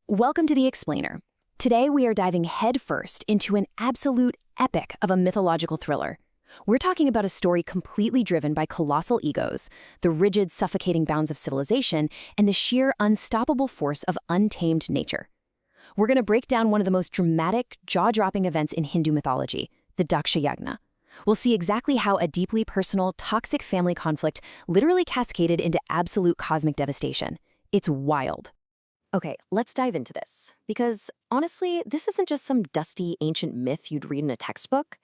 Welcome to The Explainer. Today we are diving headfirst into an absolute epic of a mythological thriller. We're talking about a story completely driven by colossal egos, the rigid, suffocating bounds of civilization, and the sheer, unstoppable force of untamed nature. We're going to break down one of the most dramatic, jaw-dropping events in Hindu mythology, the Daksha Yagna. We'll see exactly how a deeply personal, toxic family conflict literally cascaded into absolute cosmic devastation. It's wild. Okay, let's dive into this. Because honestly, this isn't just some dusty ancient myth you'd read in a textbook.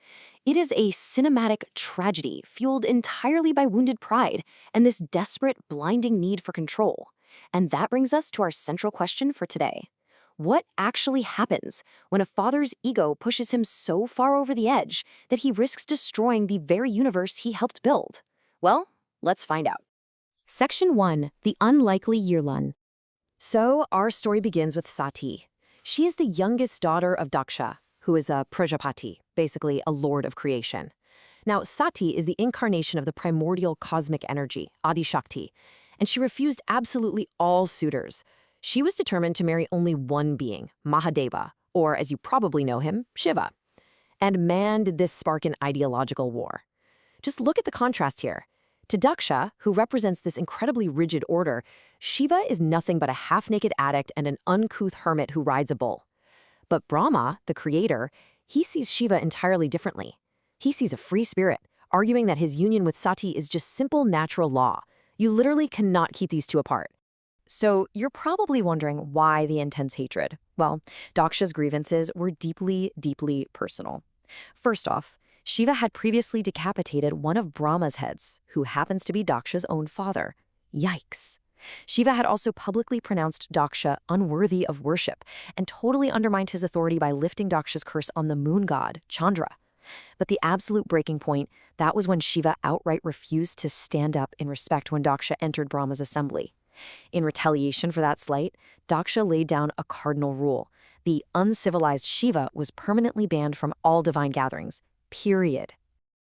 It is a cinematic tragedy fueled entirely by wounded pride and this desperate, blinding need for control. And that brings us to our central question for today. What actually happens when a father's ego pushes him so far over the edge that he risks destroying the very universe he helped build? Well, let's find out. Section 1. The Unlikely Yirlan. So, our story begins with Sati. She is the youngest daughter of Daksha, who is a Prajapati, basically a lord of creation. Now, Sati is the incarnation of the primordial cosmic energy, Adi Shakti, and she refused absolutely all suitors. She was determined to marry only one being, Mahadeva, or as you probably know him, Shiva. And man, did this spark an ideological war. Just look at the contrast here. To Daksha, who represents this incredibly rigid order, Shiva is nothing but a half-naked addict and an uncouth hermit who rides a bull. But Brahma, the creator, he sees Shiva entirely differently. He sees a free spirit, arguing that his union with Sati is just simple natural law. You literally cannot keep these two apart. So you're probably wondering why the intense hatred. Well, Daksha's grievances were deeply, deeply personal. First off, Shiva had previously decapitated one of Brahma's heads, who happens to be Daksha's own father. Yikes. Shiva had also publicly pronounced Daksha unworthy of worship and totally undermined his authority by lifting Daksha's curse on the moon god, Chandra. But the absolute breaking point, that was when Shiva outright refused to stand up in respect when Daksha entered Brahma's assembly. In retaliation for that slight, Daksha laid down a cardinal rule. The uncivilized Shiva was permanently banned from all divine gatherings. Period.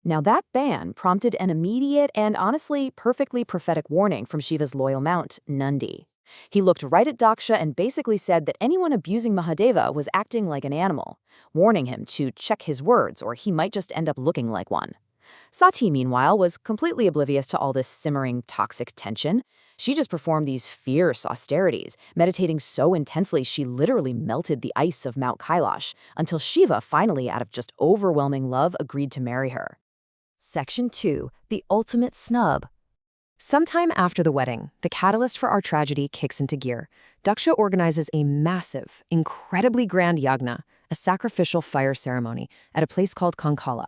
Now that ban prompted an immediate and honestly perfectly prophetic warning from Shiva's loyal mount, Nandi. He looked right at Daksha and basically said that anyone abusing Mahadeva was acting like an animal, warning him to check his words or he might just end up looking like one. Sati, meanwhile, was completely oblivious to all this simmering toxic tension. She just performed these fierce austerities, meditating so intensely she literally melted the ice of Mount Kailash, until Shiva finally, out of just overwhelming love, agreed to marry her. Section 2. The Ultimate Snub. Sometime after the wedding, the catalyst for our tragedy kicks into gear. Daksha organizes a massive, incredibly grand yagna, a sacrificial fire ceremony, at a place called Kankala.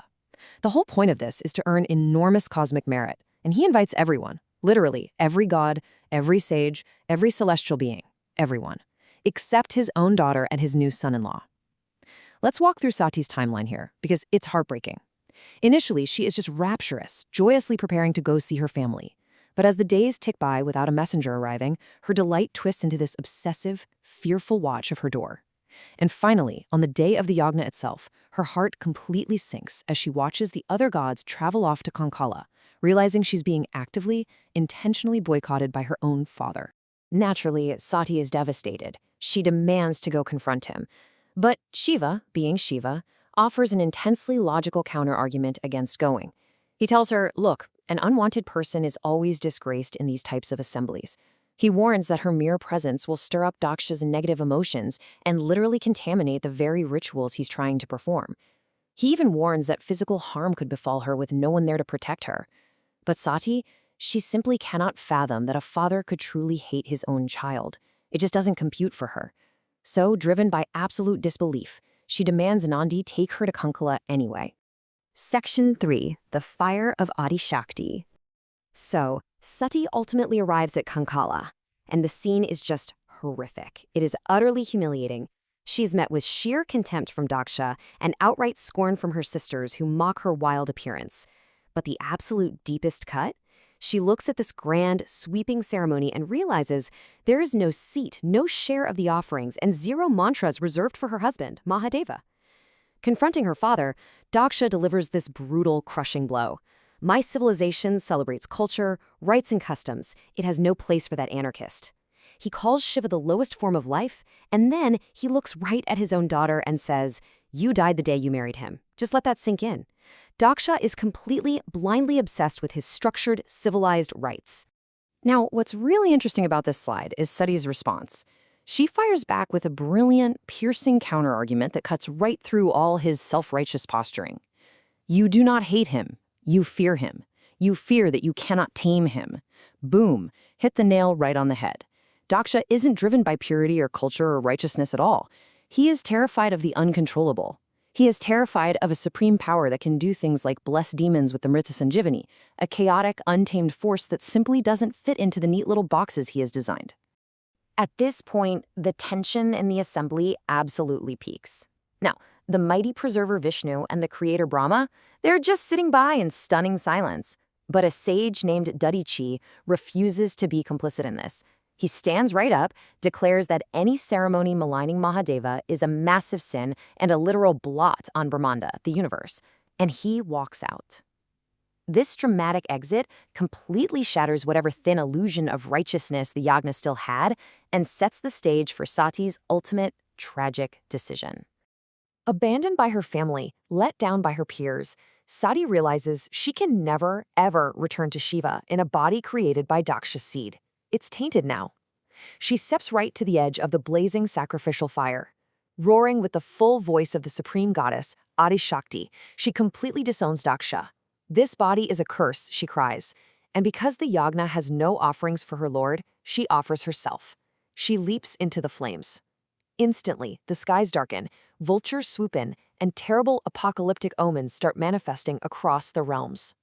The whole point of this is to earn enormous cosmic merit, and he invites everyone, literally every god, every sage, every celestial being, everyone, except his own daughter and his new son-in-law. Let's walk through Sati's timeline here, because it's heartbreaking. Initially, she is just rapturous, joyously preparing to go see her family. But as the days tick by without a messenger arriving, her delight twists into this obsessive, fearful watch of her door. And finally, on the day of the yagna itself, her heart completely sinks as she watches the other gods travel off to Kankala, realizing she's being actively, intentionally boycotted by her own father. Naturally, Sati is devastated. She demands to go confront him. But Shiva, being Shiva, offers an intensely logical counter-argument against going. He tells her, look, an unwanted person is always disgraced in these types of assemblies. He warns that her mere presence will stir up Daksha's negative emotions and literally contaminate the very rituals he's trying to perform. He even warns that physical harm could befall her with no one there to protect her. But Sati, she simply cannot fathom that a father could truly hate his own child. It just doesn't compute for her. So, driven by absolute disbelief, she demands Nandi take her to Kankala anyway. Section 3. The Fire of Adi Shakti. So, Sati ultimately arrives at Kankala, and the scene is just horrific. It is utterly humiliating. She's met with sheer contempt from Daksha and outright scorn from her sisters who mock her wild appearance. But the absolute deepest cut? She looks at this grand, sweeping ceremony and realizes there is no seat, no share of the offerings, and zero mantras reserved for her husband, Mahadeva. Confronting her father, Daksha delivers this brutal, crushing blow. My civilization celebrates culture, rights, and customs. It has no place for that anarchist. He calls Shiva the lowest form of life, and then he looks right at his own daughter and says, "You died the day you married him." Just let that sink in. Daksha is completely, blindly obsessed with his structured, civilized rites. Now, what's really interesting about this slide is Sati's response. She fires back with a brilliant, piercing counterargument that cuts right through all his self-righteous posturing. You do not hate him. You fear him. You fear that you cannot tame him. Boom, hit the nail right on the head. Daksha isn't driven by purity or culture or righteousness at all. He is terrified of the uncontrollable. He is terrified of a supreme power that can do things like bless demons with the Mrita Sanjivani, a chaotic, untamed force that simply doesn't fit into the neat little boxes he has designed. At this point, the tension in the assembly absolutely peaks. Now, the mighty preserver Vishnu and the creator Brahma, they're just sitting by in stunning silence. But a sage named Dadichi refuses to be complicit in this. He stands right up, declares that any ceremony maligning Mahadeva is a massive sin and a literal blot on Brahmanda, the universe, and he walks out. This dramatic exit completely shatters whatever thin illusion of righteousness the yagna still had and sets the stage for Sati's ultimate tragic decision. Abandoned by her family, let down by her peers, Sati realizes she can never, ever return to Shiva in a body created by Daksha's seed. It's tainted now. She steps right to the edge of the blazing sacrificial fire. Roaring with the full voice of the supreme goddess, Adi Shakti, she completely disowns Daksha. "This body is a curse," she cries. And because the yagna has no offerings for her lord, she offers herself. She leaps into the flames. Instantly, the skies darken, vultures swoop in, and terrible apocalyptic omens start manifesting across the realms.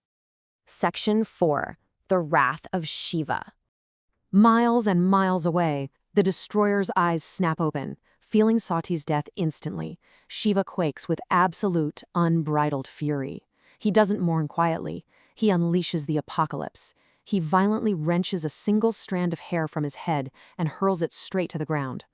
Section 4. The Wrath of Shiva. Miles and miles away, the destroyer's eyes snap open, feeling Sati's death instantly. Shiva quakes with absolute, unbridled fury. He doesn't mourn quietly. He unleashes the apocalypse. He violently wrenches a single strand of hair from his head and hurls it straight to the ground.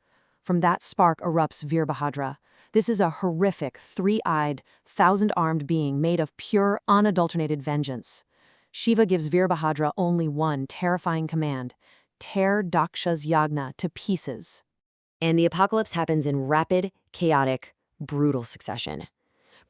From that spark erupts Veerbhadra. This is a horrific, three-eyed, thousand-armed being made of pure, unadulterated vengeance. Shiva gives Veerbhadra only one terrifying command: tear Daksha's yagna to pieces. And the apocalypse happens in rapid, chaotic, brutal succession.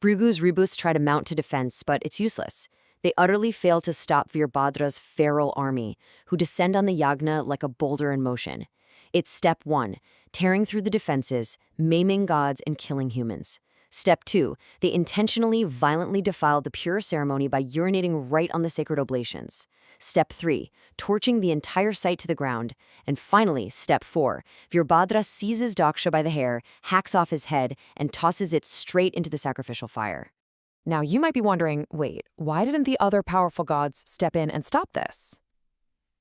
Bhrigu's Rebus try to mount to defense, but it's useless. They utterly fail to stop Veerbhadra's feral army, who descend on the yagna like a boulder in motion. It's step 1, tearing through the defenses, maiming gods and killing humans. Step 2, they intentionally, violently defile the pure ceremony by urinating right on the sacred oblations. Step 3, torching the entire site to the ground. And finally, step 4, Veerbhadra seizes Daksha by the hair, hacks off his head, and tosses it straight into the sacrificial fire. Now you might be wondering, wait, why didn't the other powerful gods step in and stop this?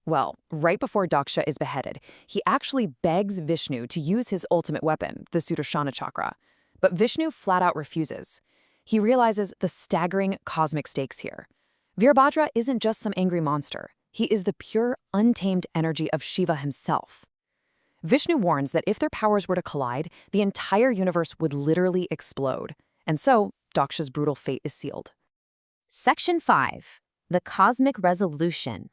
Well, right before Daksha is beheaded, he actually begs Vishnu to use his ultimate weapon, the Sudarshana Chakra. But Vishnu flat out refuses. He realizes the staggering cosmic stakes here. Veerbhadra isn't just some angry monster. He is the pure, untamed energy of Shiva himself. Vishnu warns that if their powers were to collide, the entire universe would literally explode. And so, Daksha's brutal fate is sealed. Section 5. The Cosmic Resolution.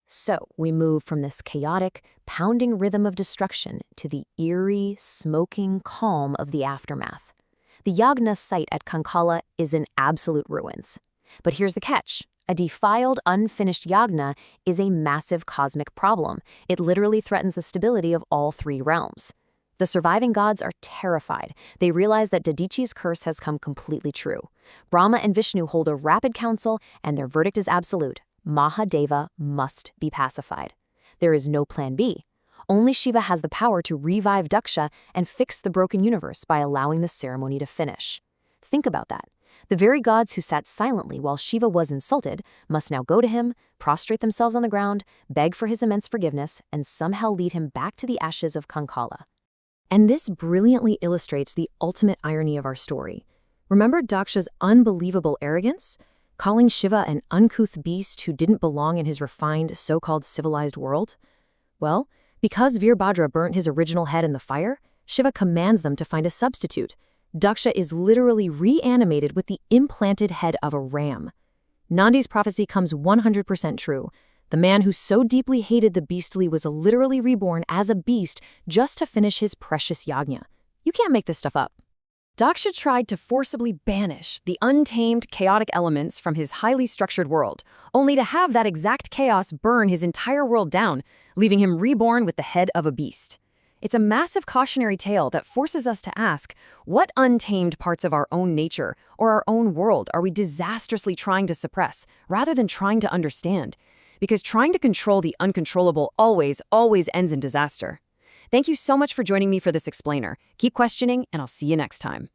So, we move from this chaotic, pounding rhythm of destruction to the eerie, smoking calm of the aftermath. The yagna site at Kankala is in absolute ruins. But here's the catch. A defiled, unfinished yagna is a massive cosmic problem. It literally threatens the stability of all three realms. The surviving gods are terrified. They realize that Dadichi's curse has come completely true. Brahma and Vishnu hold a rapid council, and their verdict is absolute. Mahadeva must be pacified. There is no plan B. Only Shiva has the power to revive Daksha and fix the broken universe by allowing the ceremony to finish. Think about that. The very gods who sat silently while Shiva was insulted must now go to him, prostrate themselves on the ground, beg for his immense forgiveness, and somehow lead him back to the ashes of Kankala. And this brilliantly illustrates the ultimate irony of our story. Remember Daksha's unbelievable arrogance? Calling Shiva an uncouth beast who didn't belong in his refined, so-called civilized world? Well, because Veerbhadra burnt his original head in the fire, Shiva commands them to find a substitute. Daksha is literally reanimated with the implanted head of a ram. Nandi's prophecy comes 100% true. The man who so deeply hated the beastly was literally reborn as a beast just to finish his precious yajna. You can't make this stuff up. Daksha tried to forcibly banish the untamed, chaotic elements from his highly structured world, only to have that exact chaos burn his entire world down, leaving him reborn with the head of a beast. It's a massive cautionary tale that forces us to ask, what untamed parts of our own nature or our own world are we disastrously trying to suppress, rather than trying to understand? Because trying to control the uncontrollable always ends in disaster. Thank you so much for joining me for this explainer. Keep questioning, and I'll see you next time.